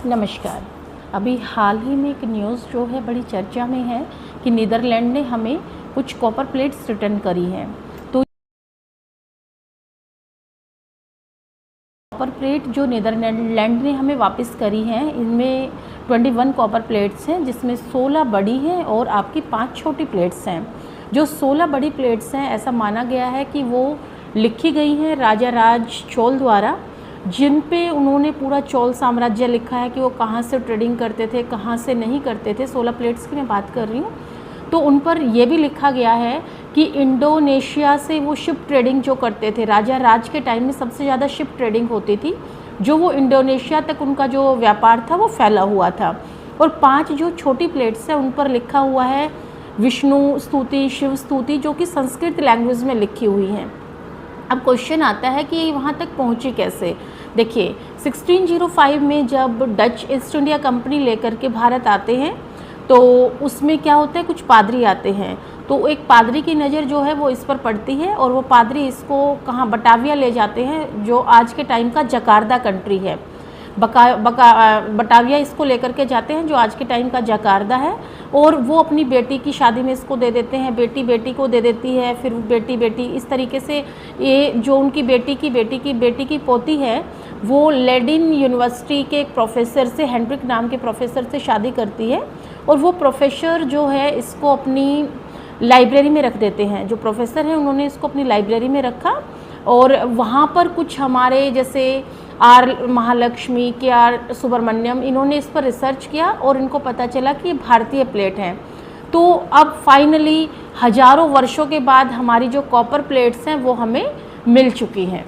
नमस्कार। अभी हाल ही में एक न्यूज़ जो है बड़ी चर्चा में है कि नीदरलैंड ने हमें कुछ कॉपर प्लेट्स रिटर्न करी हैं। तो कॉपर प्लेट जो नीदरलैंड ने हमें वापस करी हैं, इनमें 21 कॉपर प्लेट्स हैं, जिसमें 16 बड़ी हैं और आपकी 5 छोटी प्लेट्स हैं। जो 16 बड़ी प्लेट्स हैं, ऐसा माना गया है कि वो लिखी गई हैं राजा राज चोल द्वारा, जिन पे उन्होंने पूरा चोल साम्राज्य लिखा है कि वो कहाँ से ट्रेडिंग करते थे, कहाँ से नहीं करते थे। 16 प्लेट्स की मैं बात कर रही हूँ। तो उन पर यह भी लिखा गया है कि इंडोनेशिया से वो शिप ट्रेडिंग जो करते थे, राजा राज के टाइम में सबसे ज़्यादा शिप ट्रेडिंग होती थी, जो वो इंडोनेशिया तक उनका जो व्यापार था वो फैला हुआ था। और 5 जो छोटी प्लेट्स हैं उन पर लिखा हुआ है विष्णु स्तुति, शिव स्तुति, जो कि संस्कृत लैंग्वेज में लिखी हुई हैं। अब क्वेश्चन आता है कि वहाँ तक पहुँची कैसे। देखिए, 1605 में जब डच ईस्ट इंडिया कंपनी लेकर के भारत आते हैं, तो उसमें क्या होता है, कुछ पादरी आते हैं। तो एक पादरी की नज़र जो है वो इस पर पड़ती है और वो पादरी इसको कहाँ, बटाविया ले जाते हैं, जो आज के टाइम का जकार्ता कंट्री है। बटाविया इसको लेकर के जाते हैं, जो आज के टाइम का जकार्ता है, और वो अपनी बेटी की शादी में इसको दे देते हैं। बेटी बेटी को दे देती है, फिर बेटी बेटी, इस तरीके से ये जो उनकी बेटी की पोती है, वो लेडिन यूनिवर्सिटी के एक प्रोफेसर से, हेनरिक नाम के प्रोफेसर से शादी करती है। और वो प्रोफेसर जो है इसको अपनी लाइब्रेरी में रख देते हैं। जो प्रोफेसर हैं उन्होंने इसको अपनी लाइब्रेरी में रखा, और वहाँ पर कुछ हमारे जैसे आर महालक्ष्मी के, आर सुब्रमण्यम, इन्होंने इस पर रिसर्च किया और इनको पता चला कि ये भारतीय प्लेट हैं। तो अब फाइनली हज़ारों वर्षों के बाद हमारी जो कॉपर प्लेट्स हैं वो हमें मिल चुकी हैं।